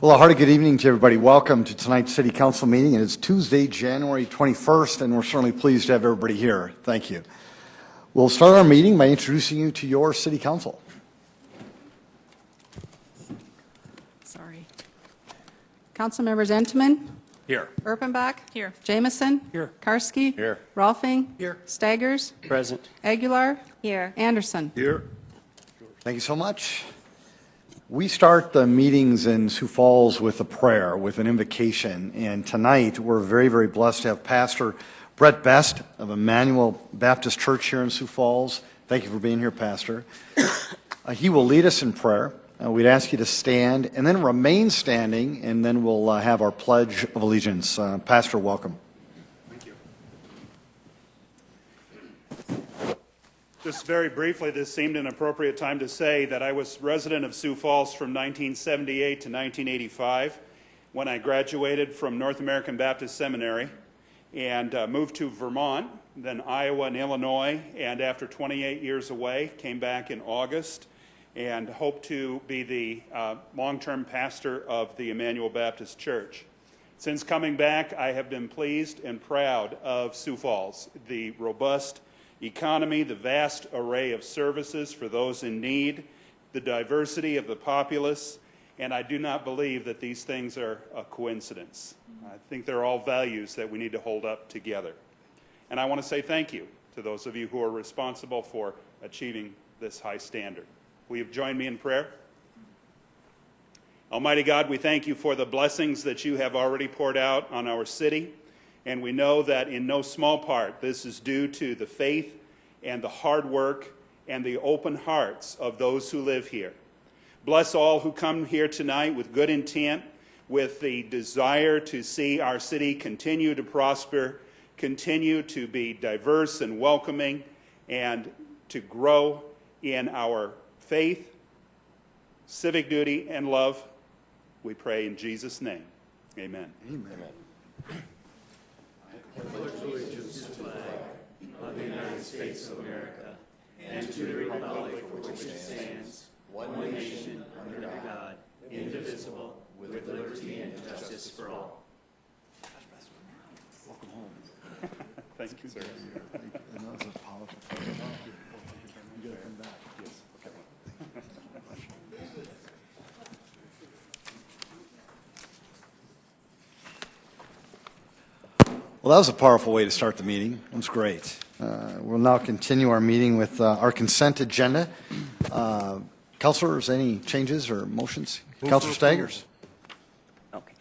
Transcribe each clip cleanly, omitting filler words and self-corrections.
Well, a hearty good evening to everybody. Welcome to tonight's City Council meeting. It is Tuesday, January 21st, and we're certainly pleased to have everybody here. Thank you. We'll start our meeting by introducing you to your City Council. Sorry. Council members Entman. Here. Erpenbach. Here. Jamison. Here. Karski. Here. Rolfing. Here. Staggers. Present. Aguilar. Here. Anderson. Here. Thank you so much. We start the meetings in Sioux Falls with a prayer, with an invocation, and tonight we're very, very blessed to have Pastor Brett Best of Emmanuel Baptist Church here in Sioux Falls. Thank you for being here, Pastor. He will lead us in prayer. We'd ask you to stand and then remain standing, and then we'll have our Pledge of Allegiance. Pastor, welcome. Thank you. Just very briefly, this seemed an appropriate time to say that I was resident of Sioux Falls from 1978 to 1985 when I graduated from North American Baptist Seminary and moved to Vermont, then Iowa and Illinois, and after 28 years away, came back in August and hope to be the long-term pastor of the Emmanuel Baptist Church. Since coming back, I have been pleased and proud of Sioux Falls, the robust economy, the vast array of services for those in need, the diversity of the populace, and I do not believe that these things are a coincidence. I think they're all values that we need to hold up together. And I want to say thank you to those of you who are responsible for achieving this high standard. Will you join me in prayer? Almighty God, we thank you for the blessings that you have already poured out on our city. And we know that in no small part, this is due to the faith and the hard work and the open hearts of those who live here. Bless all who come here tonight with good intent, with the desire to see our city continue to prosper, continue to be diverse and welcoming, and to grow in our faith, civic duty, and love. We pray in Jesus' name. Amen. Amen. I pledge allegiance to the flag of the United States of America and to the republic for which it stands, one nation under God, indivisible, with liberty and justice for all. Welcome home. Thank you, sir. I know it's a powerful prayer. You got to come back. Yes. Okay. Well, that was a powerful way to start the meeting. It was great. We'll now continue our meeting with our consent agenda. Councilors, any changes or motions? Councilor Staggers. Okay.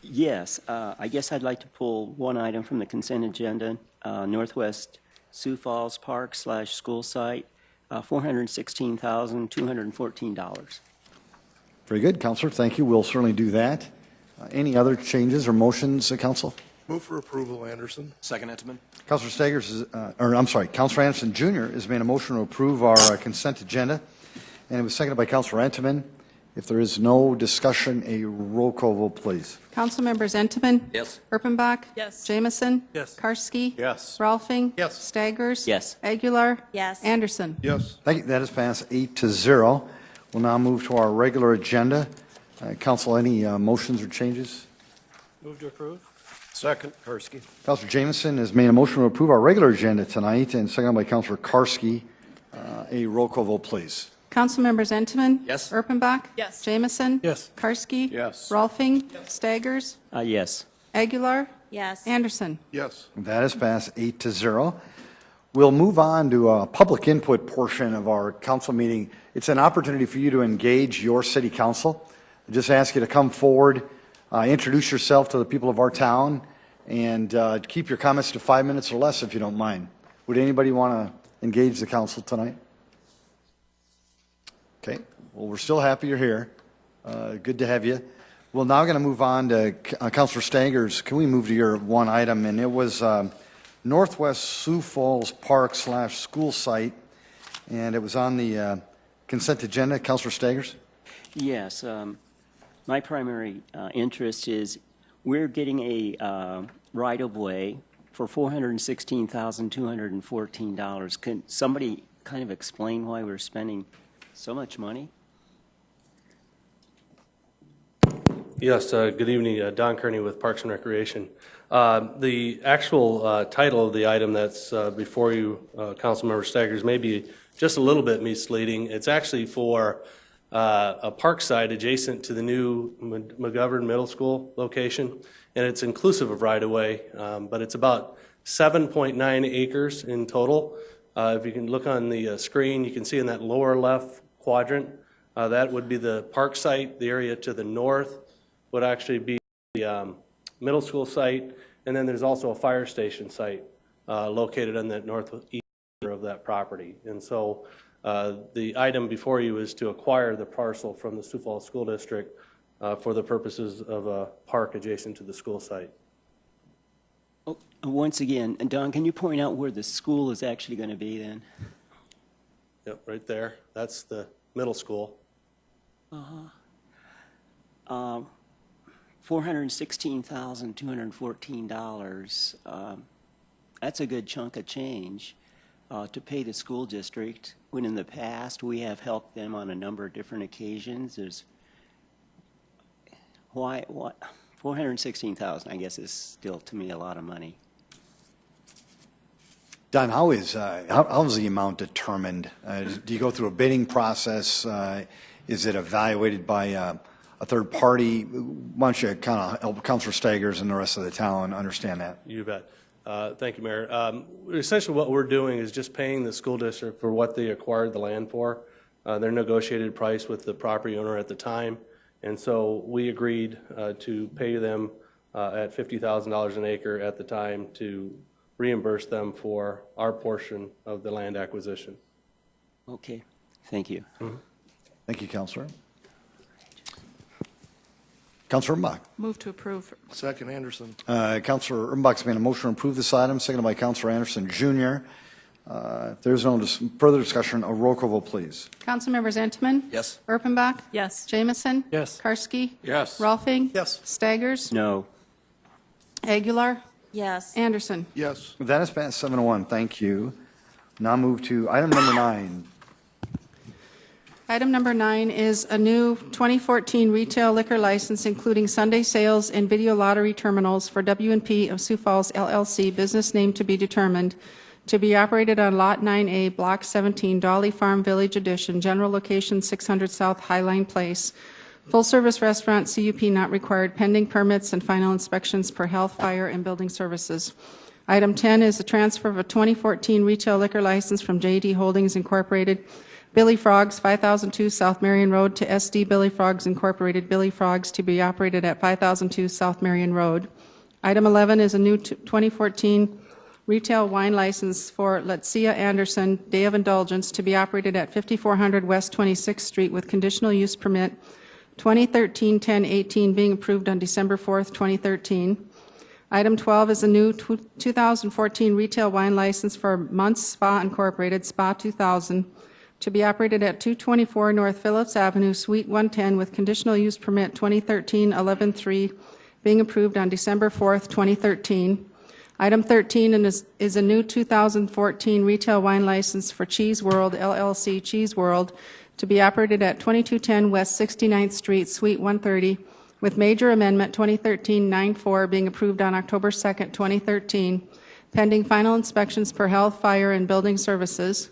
Yes, I guess I'd like to pull one item from the consent agenda, Northwest Sioux Falls Park/school site, $416,214. Very good, Councilor. Thank you. We'll certainly do that. Any other changes or motions, Council? Move for approval, Anderson. Second, Entman. Councilor Staggers, Councilor Anderson Jr. has made a motion to approve our consent agenda, and it was seconded by Councilor Entman. If there is no discussion, a roll call vote, please. Council members Entman. Yes. Erpenbach. Yes. Jamison. Yes. Karski. Yes. Rolfing. Yes. Staggers. Yes. Aguilar. Yes. Anderson. Yes. Thank you. That is passed 8-0. We'll now move to our regular agenda. Council, any motions or changes? Move to approve. Second, Karski. Councilor Jamison has made a motion to approve our regular agenda tonight, and seconded by Councilor Karski. A roll call vote, please. Council members Entman. Yes. Erpenbach. Yes. Jamison. Yes. Karski. Yes. Rolfing. Staggers. Yes. Aguilar. Yes. Anderson. Yes. That is passed 8-0. We'll move on to a public input portion of our council meeting. It's an opportunity for you to engage your city council. I just ask you to come forward, introduce yourself to the people of our town, and keep your comments to 5 minutes or less if you don't mind. Would anybody want to engage the council tonight? Okay. Well, we're still happy you're here. Good to have you. We're now going to move on to Councilor Staggers. Can we move to your one item? And it was Northwest Sioux Falls Park/school site, and it was on the consent agenda. Councilor Staggers? Yes. My primary interest is we're getting a right-of-way for $416,214. Can somebody kind of explain why we're spending so much money? Yes, good evening. Don Kearney with Parks and Recreation. The actual title of the item that's before you, Councilmember Staggers, may be just a little bit misleading. It's actually for a park site adjacent to the new McGovern Middle School location, and it's inclusive of right-of-way, but it's about 7.9 acres in total. If you can look on the screen, you can see in that lower left quadrant, that would be the park site. The area to the north would actually be the middle school site, and then there's also a fire station site located on that northeast corner of that property. And so the item before you is to acquire the parcel from the Sioux Falls School District for the purposes of a park adjacent to the school site. Oh, once again, and Don, can you point out where the school is actually going to be then? Yep, right there. That's the middle school. $416,214. That's a good chunk of change to pay the school district, when in the past we have helped them on a number of different occasions. There's why what 416,000, I guess, is still to me a lot of money. Don, how is the amount determined? Do you go through a bidding process? Is it evaluated by a third party? Why don't you kind of help Councilor Staggers and the rest of the town understand that? You bet. Thank you, Mayor. Essentially what we're doing is just paying the school district for what they acquired the land for, their negotiated price with the property owner at the time. And so we agreed to pay them at $50,000 an acre at the time to reimburse them for our portion of the land acquisition. Okay, thank you. Mm-hmm. Thank you, Councilor. Councilor Umbach. Move to approve. Second, Anderson. Councilor Umbach's made a motion to approve this item, seconded by Councilor Anderson, Jr. If there's no further discussion, a roll call vote, please. Councilmembers Entman? Yes. Erpenbach? Yes. Jamison? Yes. Karski? Yes. Rolfing? Yes. Staggers? No. Aguilar? Yes. Anderson? Yes. That is passed 7-1. Thank you. Now move to item number 9. Item number 9 is a new 2014 retail liquor license including Sunday sales and video lottery terminals for W&P of Sioux Falls LLC, business name to be determined, to be operated on Lot 9A, Block 17, Dolly Farm Village Edition, general location 600 South Highline Place. Full-service restaurant, CUP not required, pending permits and final inspections per health, fire, and building services. Item 10 is a transfer of a 2014 retail liquor license from J.D. Holdings Incorporated, Billy Frogs, 5002 South Marion Road, to SD Billy Frogs Incorporated, Billy Frogs, to be operated at 5002 South Marion Road. Item 11 is a new 2014 retail wine license for Letsia Anderson, Day of Indulgence, to be operated at 5400 West 26th Street with conditional use permit 2013-10-18 being approved on December 4th, 2013. Item 12 is a new 2014 retail wine license for Muntz Spa Incorporated, Spa 2000, to be operated at 224 North Phillips Avenue, Suite 110, with conditional use permit 2013-11-3 being approved on December 4th, 2013. Item 13 is a new 2014 retail wine license for Cheese World, LLC, Cheese World, to be operated at 2210 West 69th Street, Suite 130, with major amendment 2013-94 being approved on October 2nd, 2013, pending final inspections per health, fire, and building services.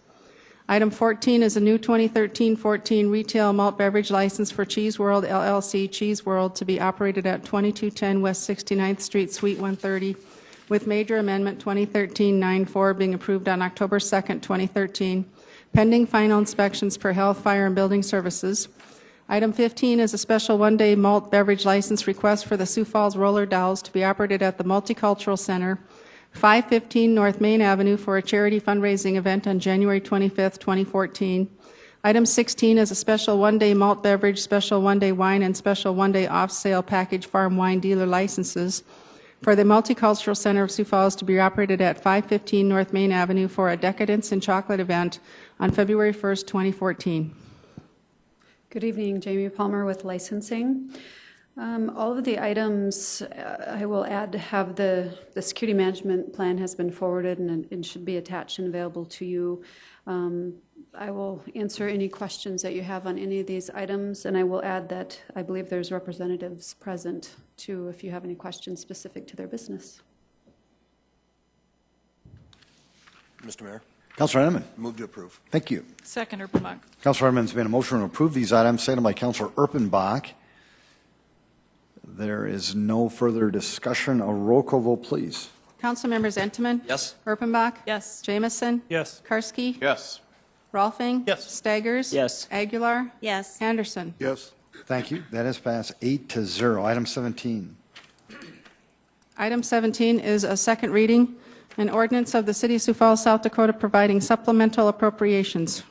Item 14 is a new 2013-14 retail malt beverage license for Cheese World, LLC, Cheese World, to be operated at 2210 West 69th Street, Suite 130, with major amendment 2013-94 being approved on October 2nd, 2013, pending final inspections per health, fire, and building services. Item 15 is a special one-day malt beverage license request for the Sioux Falls Roller Dolls to be operated at the Multicultural Center, 515 North Main Avenue, for a charity fundraising event on January 25th, 2014. Item 16 is a special one-day malt beverage, special one-day wine, and special one-day off-sale package farm wine dealer licenses for the Multicultural Center of Sioux Falls to be operated at 515 North Main Avenue for a Decadence in Chocolate event on February 1st, 2014. Good evening, Jamie Palmer with licensing. All of the items I will add have the security management plan has been forwarded and should be attached and available to you. I will answer any questions that you have on any of these items, and I will add that I believe there's representatives present, too, if you have any questions specific to their business. Mr. Mayor, Councilor Enneman. move to approve. Thank you. Second, Erpenbach. Councilor Enneman's made a motion to approve these items, seconded by Councilor Erpenbach. There is no further discussion. A roll call vote, please. Councilmembers Entenmann? Yes. Erpenbach? Yes. Jamison? Yes. Karski? Yes. Rolfing? Yes. Staggers? Yes. Aguilar? Yes. Anderson? Yes. Thank you. That has passed 8-0. Item 17. Item 17 is a second reading, an ordinance of the City of Sioux Falls, South Dakota providing supplemental appropriations.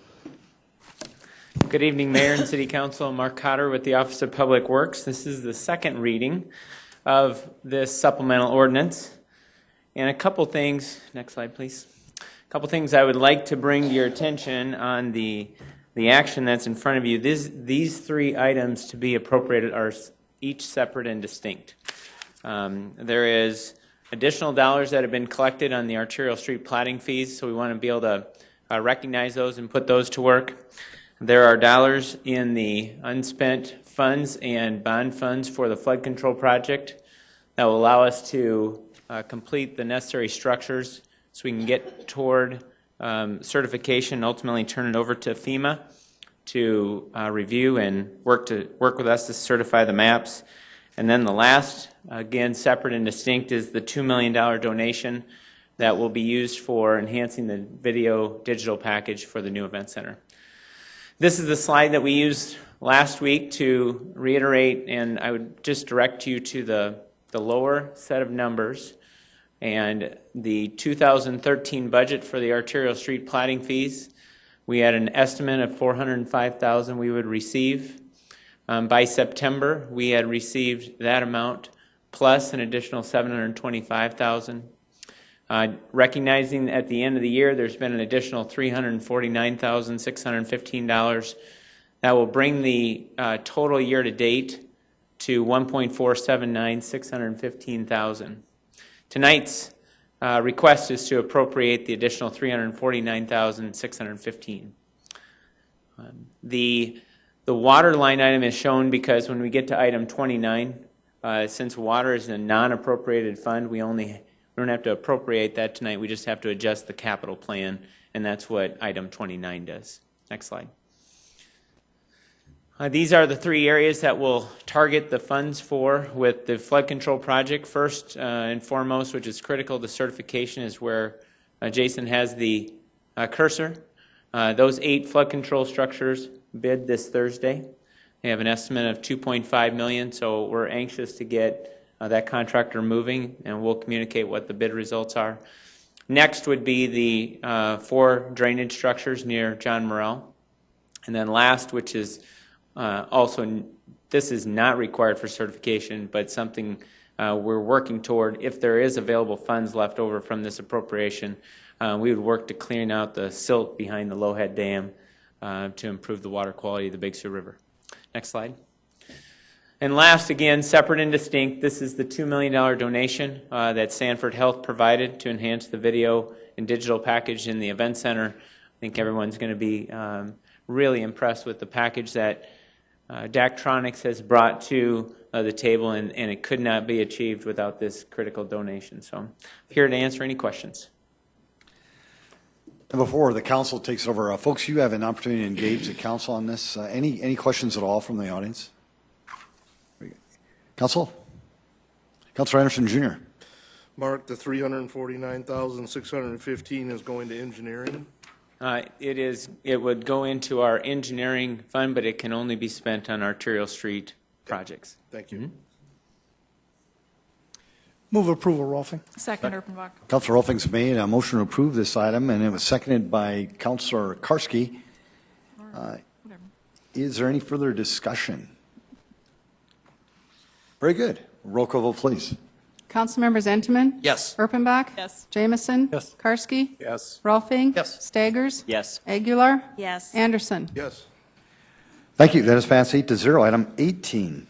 Good evening, Mayor and City Council. Mark Cotter with the Office of Public Works. This is the second reading of this supplemental ordinance. And a couple things, next slide please. A couple things I would like to bring to your attention on the action that's in front of you. These three items to be appropriated are each separate and distinct. There is additional dollars that have been collected on the arterial street platting fees, so we want to be able to recognize those and put those to work. There are dollars in the unspent funds and bond funds for the flood control project that will allow us to complete the necessary structures so we can get toward certification and ultimately turn it over to FEMA to review and work with us to certify the maps. And then the last, again, separate and distinct, is the $2 million donation that will be used for enhancing the video digital package for the new event center. This is the slide that we used last week to reiterate, and I would just direct you to the lower set of numbers and the 2013 budget for the arterial street platting fees. We had an estimate of $405,000 we would receive. By September, we had received that amount plus an additional $725,000. Recognizing at the end of the year there's been an additional $349,615. That will bring the total year to date to $1,479,615,000. Tonight's request is to appropriate the additional $349,615. The water line item is shown because when we get to item 29, since water is a non-appropriated fund, we don't have to appropriate that tonight. We just have to adjust the capital plan, and that's what item 29 does. Next slide. These are the three areas that we'll target the funds for with the flood control project. First and foremost, which is critical to certification, is where Jason has the cursor. Those 8 flood control structures bid this Thursday. They have an estimate of $2.5 million, so we're anxious to get that contractor moving, and we'll communicate what the bid results are. Next would be the 4 drainage structures near John Morrell. And then last, which is also, this is not required for certification, but something we're working toward. If there is available funds left over from this appropriation, we would work to clean out the silt behind the Lowhead Dam to improve the water quality of the Big Sioux River. Next slide. And last, again, separate and distinct, this is the $2 million donation that Sanford Health provided to enhance the video and digital package in the event center. I think everyone's going to be really impressed with the package that Daktronics has brought to the table, and it could not be achieved without this critical donation. So I'm here to answer any questions. And before the council takes it over, folks, you have an opportunity to engage the council on this. Any questions at all from the audience? Councilor Anderson, Jr. Mark, the $349,615 is going to engineering. It would go into our engineering fund, but it can only be spent on arterial street projects. Thank you. Mm-hmm. Move approval, Rolfing. Second, Erpenbach. Councilor Rolfing's made a motion to approve this item, and it was seconded by Councilor Karski. Is there any further discussion? Very good. Roll call vote, please. Councilmembers Entenmann? Yes. Erpenbach? Yes. Jamison? Yes. Karski? Yes. Rolfing? Yes. Staggers? Yes. Aguilar? Yes. Anderson? Yes. Thank you. That is passed 8-0. Item 18.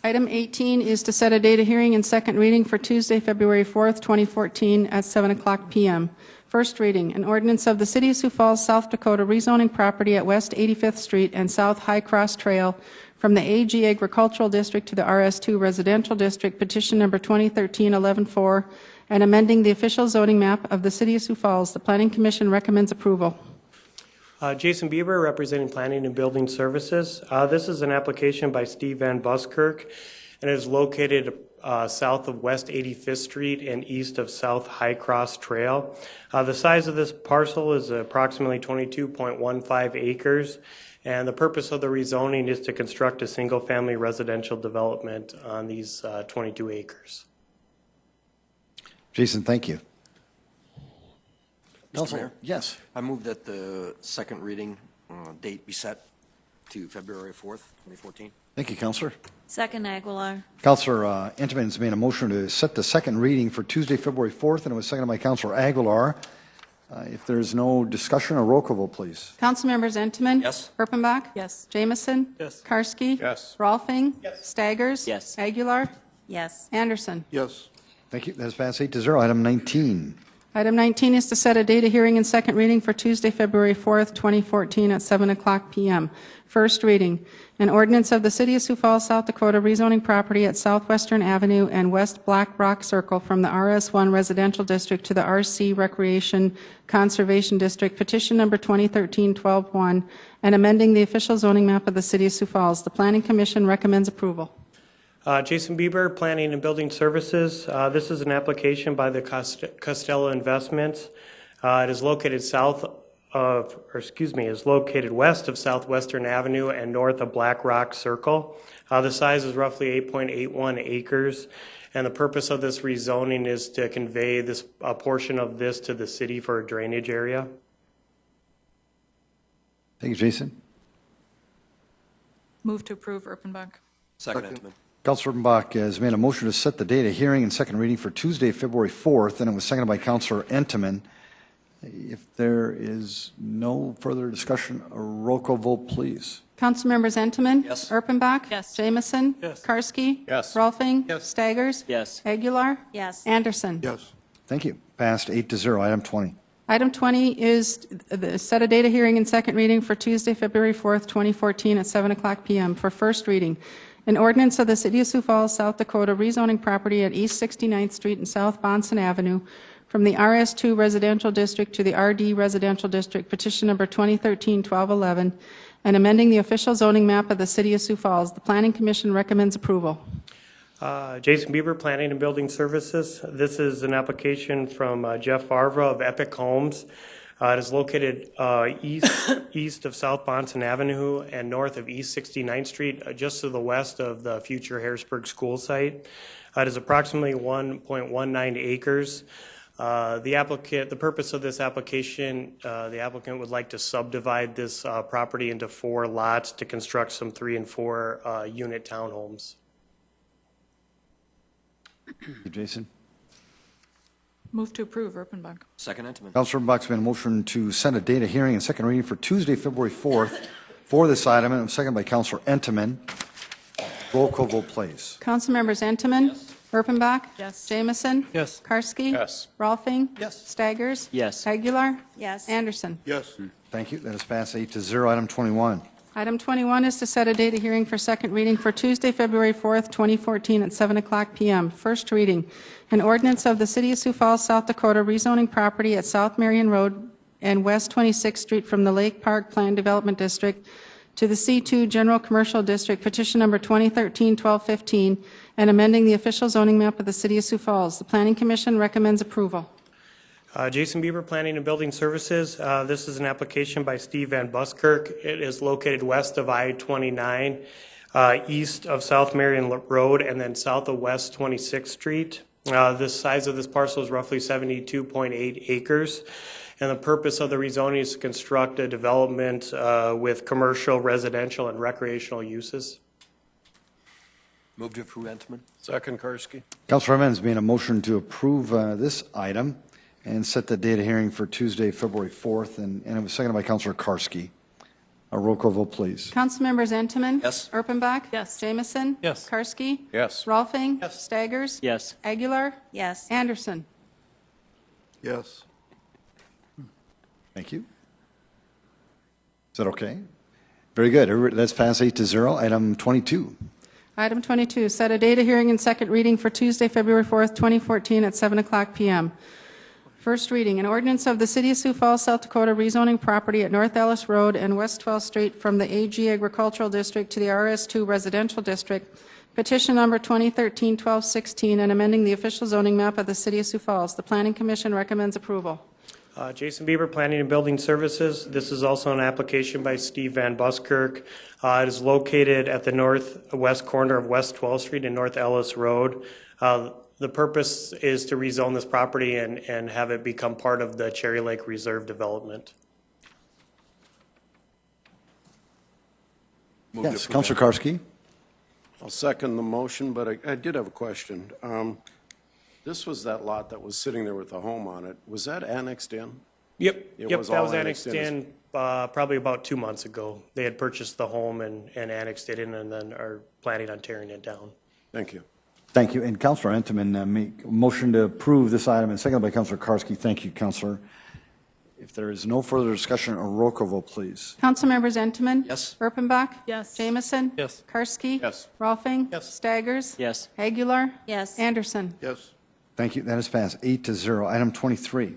Item 18 is to set a date of hearing and second reading for Tuesday, February 4th, 2014 at 7 o'clock p.m. First reading, an ordinance of the City of Sioux Falls, South Dakota rezoning property at West 85th Street and South High Cross Trail from the AG Agricultural District to the RS2 Residential District, petition number 2013-11-4, and amending the official zoning map of the City of Sioux Falls. The Planning Commission recommends approval. Jason Bieber, representing Planning and Building Services. This is an application by Steve Van Buskirk, and it is located south of West 85th Street and east of South High Cross Trail. The size of this parcel is approximately 22.15 acres, and the purpose of the rezoning is to construct a single-family residential development on these 22 acres. Jason, thank you. Mr. Mayor? Yes. I move that the second reading date be set to February 4th, 2014. Thank you, Counselor. Second, Aguilar. Counselor Entman has made a motion to set the second reading for Tuesday, February 4th, and it was seconded by Counselor Aguilar. If there's no discussion, a roll call vote, please. Councilmembers Entman? Yes. Erpenbach? Yes. Jamison? Yes. Karski? Yes. Rolfing? Yes. Staggers? Yes. Aguilar? Yes. Anderson? Yes. Thank you. That is passed 8-0. Item 19. Item 19 is to set a date of hearing and second reading for Tuesday, February 4th, 2014 at 7 o'clock p.m. First reading, an ordinance of the City of Sioux Falls, South Dakota rezoning property at Southwestern Avenue and West Black Rock Circle from the RS1 Residential District to the RC Recreation Conservation District, petition number 2013-12-1, and amending the official zoning map of the City of Sioux Falls. The Planning Commission recommends approval. Jason Bieber, Planning and Building Services. This is an application by the Costello Investments. It is located is located west of Southwestern Avenue and north of Black Rock Circle. The size is roughly 8.81 acres, and the purpose of this rezoning is to convey a portion of this to the city for a drainage area. Thank you, Jason. Move to approve, Erpenbach. Second, Entman. Counselor Erpenbach has made a motion to set the date of hearing and second reading for Tuesday, February 4th, and it was seconded by Counselor Entman. If there is no further discussion, a roll call vote, please. Councilmembers Entman? Yes. Erpenbach? Yes. Jamison? Yes. Karski? Yes. Rolfing? Yes. Staggers? Yes. Aguilar? Yes. Anderson? Yes. Thank you. Passed 8-0. Item 20. Item 20 is set a date of hearing and second reading for Tuesday, February 4th, 2014 at 7 o'clock p.m. for first reading. An ordinance of the City of Sioux Falls, South Dakota rezoning property at East 69th Street and South Bonson Avenue from the RS2 Residential District to the RD Residential District, petition number 2013-12-11, and amending the official zoning map of the City of Sioux Falls. The Planning Commission recommends approval. Jason Bieber, Planning and Building Services. This is an application from Jeff Farva of Epic Homes. It is located east of South Bonson Avenue and north of East 69th Street, just to the west of the future Harrisburg school site. It is approximately 1.19 acres. The purpose of this application, the applicant would like to subdivide this property into 4 lots to construct some 3 and 4 unit townhomes. Thank you, Jason. Move to approve, Erpenbach. Second, Entman. Counselor Erpenbach has made a motion to set a date of hearing and second reading for Tuesday, February 4th for this item, and it was seconded by Counselor Entman. Roll call vote, please. Councilmembers Entman? Yes. Erpenbach? Yes. Jamison? Yes. Karski? Yes. Rolfing? Yes. Staggers? Yes. Aguilar? Yes. Anderson? Yes. Thank you. That is passed 8-0. Item 21. Item 21 is to set a date of hearing for second reading for Tuesday, February 4th, 2014 at 7 o'clock p.m. First reading, an ordinance of the City of Sioux Falls, South Dakota rezoning property at South Marion Road and West 26th Street from the Lake Park Planned Development District to the C2 General Commercial District, petition number 2013-12-15, and amending the official zoning map of the City of Sioux Falls. The Planning Commission recommends approval. Jason Bieber, Planning and Building Services. This is an application by Steve Van Buskirk. It is located west of I-29, east of South Marion Road, and then south of West 26th Street. The size of this parcel is roughly 72.8 acres. And the purpose of the rezoning is to construct a development with commercial, residential, and recreational uses. Move to approve, Entman. Second, Karski. Counselor Erpenbach has made a motion to approve this item and set the date of hearing for Tuesday, February 4th, and it was seconded by Counselor Karski. A roll call vote, please. Councilmembers Entenmann? Yes. Erpenbach? Yes. Jamison? Yes. Karski? Yes. Rolfing? Yes. Staggers? Yes. Aguilar? Yes. Anderson? Yes. Thank you. Is that okay? Very good. That's passed 8-0. Item 22. Item 22, set a date of hearing and second reading for Tuesday, February 4th, 2014 at 7 o'clock p.m. First reading, an ordinance of the City of Sioux Falls, South Dakota rezoning property at North Ellis Road and West 12th Street from the AG Agricultural District to the RS2 Residential District. Petition number 2013-1216 and amending the official zoning map of the City of Sioux Falls. The Planning Commission recommends approval. Jason Bieber, Planning and Building Services. This is also an application by Steve Van Buskirk. It is located at the northwest corner of West 12th Street and North Ellis Road. The purpose is to rezone this property and have it become part of the Cherry Lake Reserve development. Yes, Councilor Karski. I'll second the motion, but I did have a question. This was that lot that was sitting there with the home on it. Was that annexed in? Yep, It that was all was annexed annexed in. in probably about 2 months ago. They had purchased the home and annexed it in and then are planning on tearing it down. Thank you. Thank you. And Councilor Entenmann make a motion to approve this item, and seconded by Councilor Karski. Thank you, Councilor. If there is no further discussion, a roll call vote, please. Councilmembers Entenmann? Yes. Erpenbach? Yes. Jamison? Yes. Karski? Yes. Rolfing? Yes. Staggers? Yes. Aguilar? Yes. Anderson? Yes. Thank you. That is passed 8-0. Item 23.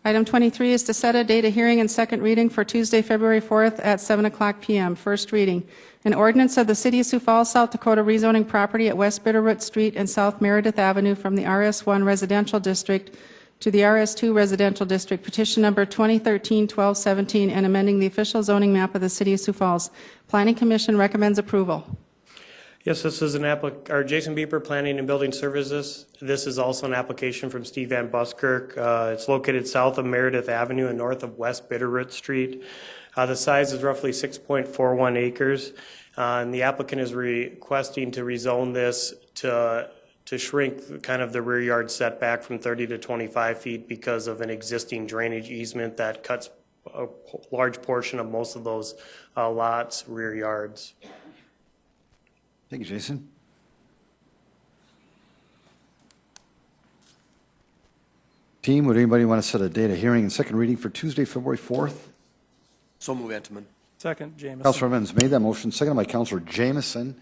Item 23 is to set a date of hearing and second reading for Tuesday, February 4th at 7 o'clock p.m. First reading. An ordinance of the City of Sioux Falls, South Dakota rezoning property at West Bitterroot Street and South Meredith Avenue from the RS1 Residential District to the RS2 Residential District. Petition number 2013-1217 and amending the official zoning map of the City of Sioux Falls. Planning Commission recommends approval. Yes, this is Jason Bieber, Planning and Building Services. This is also an application from Steve Van Buskirk. It's located south of Meredith Avenue and north of West Bitterroot Street. The size is roughly 6.41 acres. And the applicant is requesting to rezone this to shrink kind of the rear yard setback from 30 to 25 feet because of an existing drainage easement that cuts a large portion of most of those lots' rear yards. Thank you, Jason. Team, would anybody want to set a date of hearing and second reading for Tuesday, February 4th? So move, Entenmann. Second, Jamison. Councilor Evans made that motion, seconded by Councilor Jamison.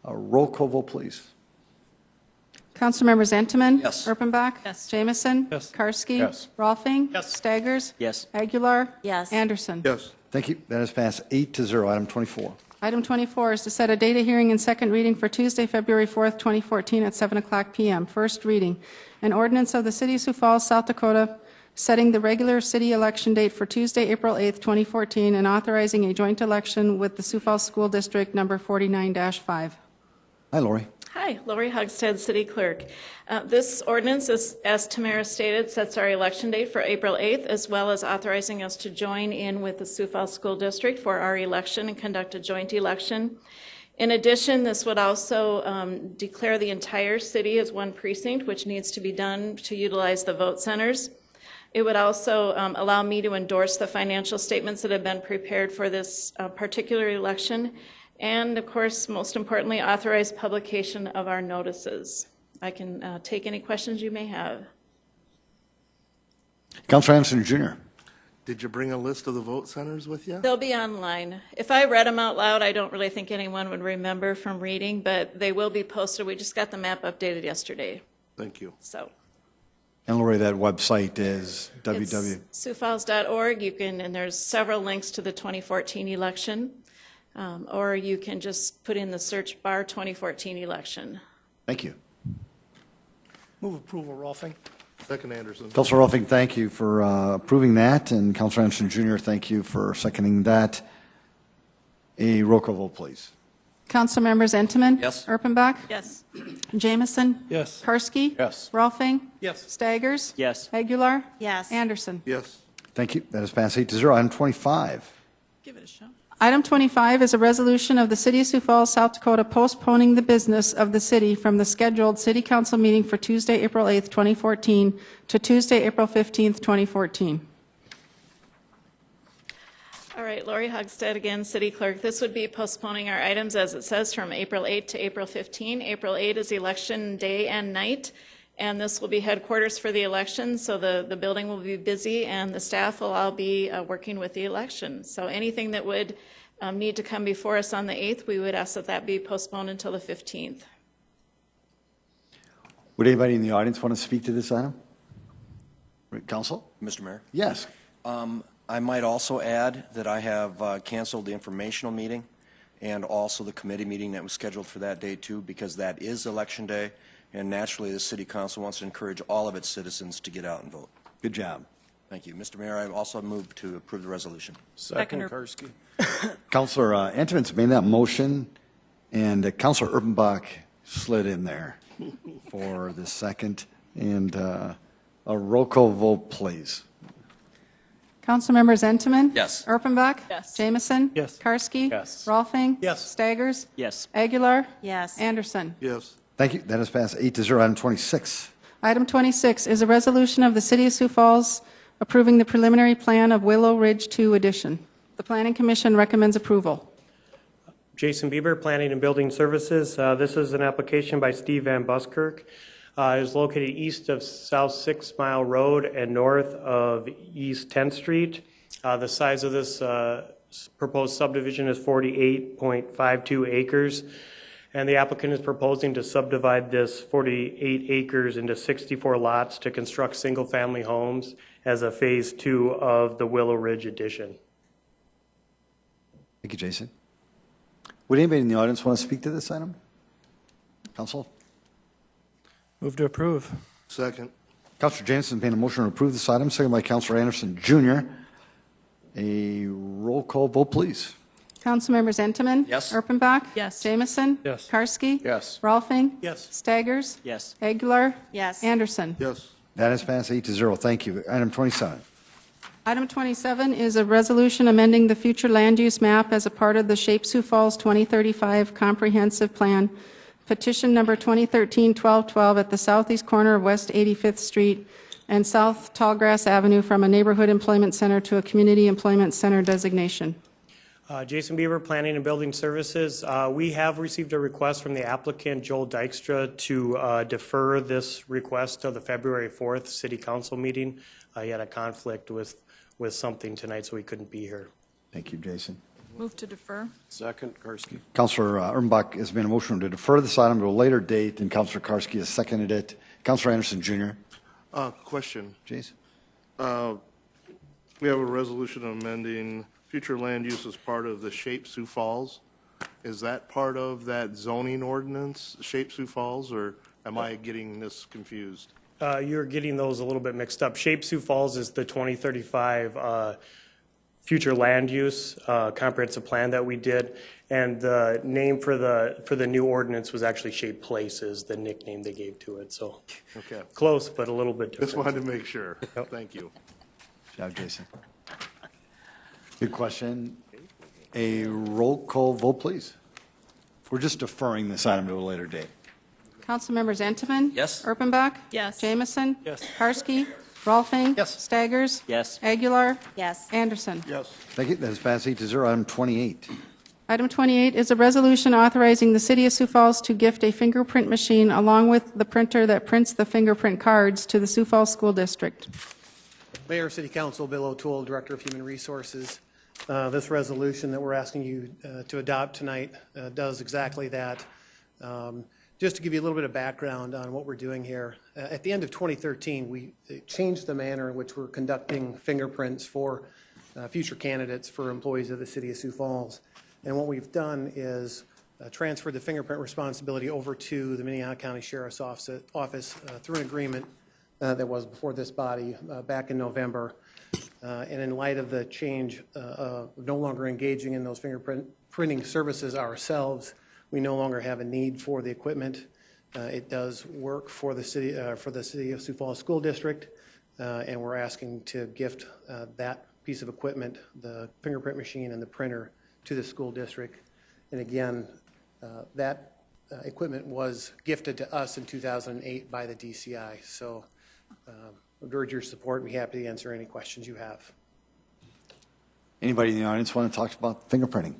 A roll call vote, please. Councilmembers Entenmann? Yes. Erpenbach? Yes. Jamison? Yes. Karski? Yes. Rolfing? Yes. Staggers? Yes. Aguilar? Yes. Anderson? Yes. Thank you. That is passed 8-0. Item 24. Item 24 is to set a date of hearing and second reading for Tuesday, February 4th, 2014 at 7 o'clock p.m. First reading. An ordinance of the City of Sioux Falls, South Dakota, setting the regular city election date for Tuesday, April 8th, 2014, and authorizing a joint election with the Sioux Falls School District number 49-5. Hi, Lori. Hi, Lori Hugstead, City Clerk. This ordinance, as Tamara stated, sets our election date for April 8th, as well as authorizing us to join in with the Sioux Falls School District for our election and conduct a joint election. In addition, this would also declare the entire city as one precinct, which needs to be done to utilize the vote centers. It would also allow me to endorse the financial statements that have been prepared for this particular election. And, of course, most importantly, authorize publication of our notices. I can take any questions you may have. Councilor Anderson, Jr. Did you bring a list of the vote centers with you? They'll be online. If I read them out loud, I don't really think anyone would remember from reading, but they will be posted. We just got the map updated yesterday. Thank you. So. And Lori, that website is www. It's SiouxFalls.org. You can, and there's several links to the 2014 election. Or you can just put in the search bar 2014 election. Thank you. Move approval, Rolfing. Second, Anderson. Councilor Rolfing, thank you for approving that, and Councilor Anderson, Jr., thank you for seconding that. A roll call vote, please. Councilmembers Entenmann? Yes. Erpenbach? Yes. Jamison? Yes. Karski? Yes. Rolfing? Yes. Staggers? Yes. Aguilar? Yes. Anderson? Yes. Thank you. That is passed 8-0. Item 25. Give it a shot. Item 25 is a resolution of the City of Sioux Falls, South Dakota, postponing the business of the city from the scheduled City Council meeting for Tuesday, April 8th, 2014 to Tuesday, April 15th, 2014. All right, Lori Hogstead again, City Clerk. This would be postponing our items, as it says, from April 8 to April 15. April 8 is election day and night, and this will be headquarters for the election, so the building will be busy, and the staff will all be working with the election. So anything that would need to come before us on the 8th, we would ask that that be postponed until the 15th. Would anybody in the audience want to speak to this item? Council? Mr. Mayor? Yes. I might also add that I have canceled the informational meeting and also the committee meeting that was scheduled for that day too, because that is election day, and naturally the City Council wants to encourage all of its citizens to get out and vote. Good job. Thank you. Mr. Mayor, I also move to approve the resolution. Second, Karski. Councilor Entenmann's made that motion, and Councilor Erpenbach slid in there for the second. And a roll call vote, please. Councilmembers Entenmann? Yes. Erpenbach? Yes. Jamison? Yes. Karski? Yes. Rolfing? Yes. Staggers? Yes. Aguilar? Yes. Anderson? Yes. Thank you. That has passed 8-0. Item 26. Item 26 is a resolution of the City of Sioux Falls approving the preliminary plan of Willow Ridge 2 addition. The Planning Commission recommends approval. Jason Bieber, Planning and Building Services. This is an application by Steve Van Buskirk. It is located east of South 6 Mile Road and north of East 10th Street. The size of this proposed subdivision is 48.52 acres, and the applicant is proposing to subdivide this 48 acres into 64 lots to construct single-family homes as a phase 2 of the Willow Ridge addition. Thank you, Jason. Would anybody in the audience want to speak to this item? Council? Move to approve. Second. Councilor Jameson made a motion to approve this item, second by Councilor Anderson, Jr. A roll call vote, please. Councilmembers Entenmann? Yes. Erpenbach? Yes. Jamison? Yes. Karski? Yes. Rolfing? Yes. Staggers? Yes. Aguilar? Yes. Anderson? Yes. That has passed 8-0. Thank you. Item 27. Item 27 is a resolution amending the future land use map as a part of the Shape Sioux Falls 2035 Comprehensive Plan, petition number 2013-1212 at the southeast corner of West 85th Street and South Tallgrass Avenue from a neighborhood employment center to a community employment center designation. Jason Bieber, Planning and Building Services. We have received a request from the applicant, Joel Dykstra, to defer this request to the February 4th City Council meeting. He had a conflict with something tonight, so he couldn't be here. Thank you, Jason. Move to defer. Second, Karski. Councilor Ermbach has made a motion to defer this item to a later date, and Councilor Karski has seconded it. Councilor Anderson, Jr. Question. Jason? We have a resolution amending future land use as part of the Shape Sioux Falls. Is that part of that zoning ordinance, Shape Sioux Falls, or am I getting this confused? You're getting those a little bit mixed up. Shape Sioux Falls is the 2035 future land use comprehensive plan that we did, and the name for the new ordinance was actually Shape Places, the nickname they gave to it. So Okay. close, but a little bit different. Just wanted to make sure. Thank you. Good job, Jason. Good question. A roll call vote, please. We're just deferring this item to a later date. Councilmembers Entenmann? Yes. Erpenbach? Yes. Jamison? Yes. Karski? Rolfing? Yes. Staggers? Yes. Aguilar? Yes. Anderson? Yes. Thank you. That has passed 8-0. Item 28. Item 28 is a resolution authorizing the City of Sioux Falls to gift a fingerprint machine along with the printer that prints the fingerprint cards to the Sioux Falls School District. Mayor, City Council, Bill O'Toole, Director of Human Resources. This resolution that we're asking you to adopt tonight does exactly that. Just to give you a little bit of background on what we're doing here, at the end of 2013, we changed the manner in which we're conducting fingerprints for future candidates for employees of the City of Sioux Falls. And what we've done is transferred the fingerprint responsibility over to the Minnehaha County Sheriff's Office through an agreement that was before this body back in November. And in light of the change of no longer engaging in those fingerprinting services ourselves, we no longer have a need for the equipment. It does work for the City of Sioux Falls School District, and we're asking to gift that piece of equipment, the fingerprint machine and the printer, to the school district. And again, that equipment was gifted to us in 2008 by the DCI. So I would urge your support. We'd be happy to answer any questions you have. Anybody in the audience want to talk about fingerprinting?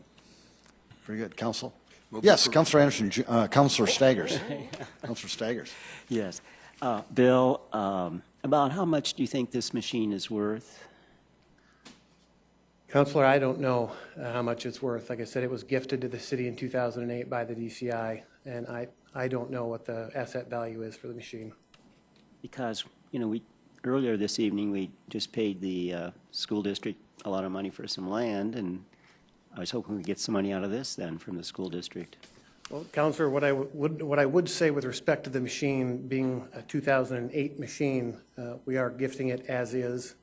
Very good. Council? Yes, Councilor Anderson, Councilor Staggers. Councilor Staggers. Yes. Bill, about how much do you think this machine is worth? Counselor, I don't know how much it's worth. Like I said, it was gifted to the city in 2008 by the DCI, and I don't know what the asset value is for the machine. Because, you know, earlier this evening, we just paid the school district a lot of money for some land, and I was hoping we'd get some money out of this then from the school district. Well, Counselor, what I would say with respect to the machine being a 2008 machine, we are gifting it as is,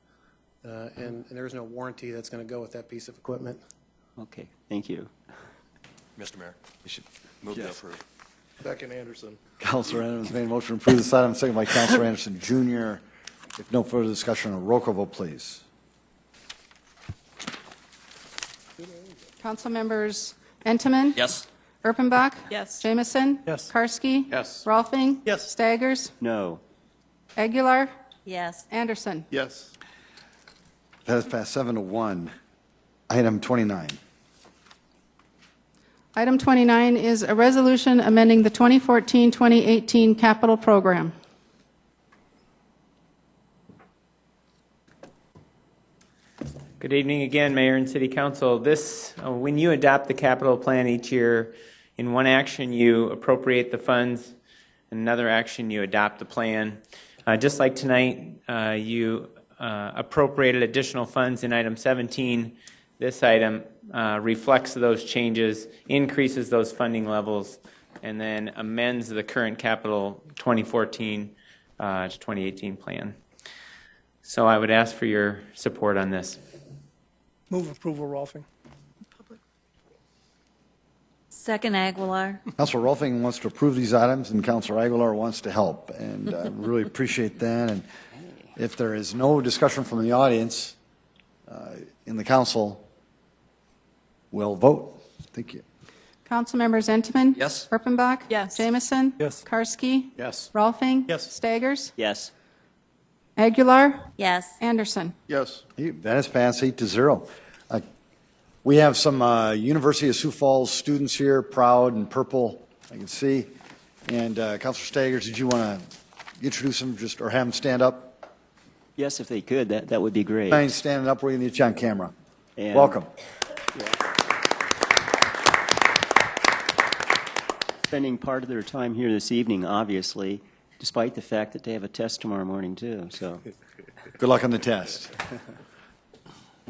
and there's no warranty that's going to go with that piece of equipment. Okay, thank you. Mr. Mayor, You should move to Yes. approve. Second, Anderson. Councilor Anderson made a motion to approve this item, second by Councilor Anderson Jr. If no further discussion, a roll call vote, please. Council members Entenmann? Yes. Erpenbach? Yes. Jamison? Yes. Karski? Yes. Rolfing? Yes. Staggers? No. Aguilar? Yes. Anderson? Yes. That has passed 7-1. Item 29. Item 29 is a resolution amending the 2014-2018 capital program. Good evening again, Mayor and City Council. When you adopt the capital plan each year, in one action you appropriate the funds, in another action you adopt the plan. Just like tonight, you appropriated additional funds in item 17. This item reflects those changes, increases those funding levels, and then amends the current capital 2014 to 2018 plan. So I would ask for your support on this. Move approval, Rolfing. Second, Aguilar. Councilor Rolfing wants to approve these items, and Councilor Aguilar wants to help, and I really appreciate that. And if there is no discussion from the audience in the council, we'll vote. Thank you. Council members Entenmann? Yes. Erpenbach? Yes. Jamison? Yes. Karski? Yes. Rolfing? Yes. Staggers? Yes. Aguilar? Yes. Anderson? Yes. That has passed 8-0. We have some University of Sioux Falls students here, proud and purple, I can see. And Councilor Staggers, did you want to introduce them or have them stand up? Yes, if they could, that would be great. Fine, standing up, we're going to get you on camera. And- Welcome. Spending part of their time here this evening, obviously, despite the fact that they have a test tomorrow morning, too. So, Good luck on the test.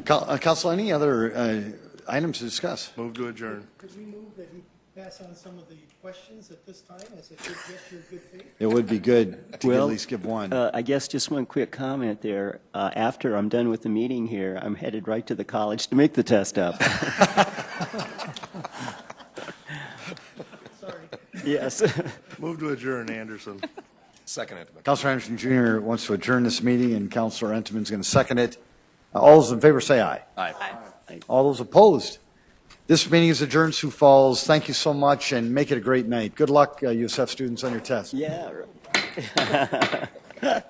Council, any other items to discuss? Move to adjourn. Could we move that you pass on some of the questions at this time as a good gesture of good faith? It would be good to at least give one. I guess just one quick comment there. After I'm done with the meeting here, I'm headed right to the college to make the test up. Sorry. Yes. Move to adjourn, Anderson. Second, Entenmann. Councilor Anderson Jr. wants to adjourn this meeting, and Councilor Entenmann is going to second it. All those in favor say aye. Aye. All those opposed? This meeting is adjourned, Sioux Falls. Thank you so much, and make it a great night. Good luck, USF students, on your test. Yeah. Right.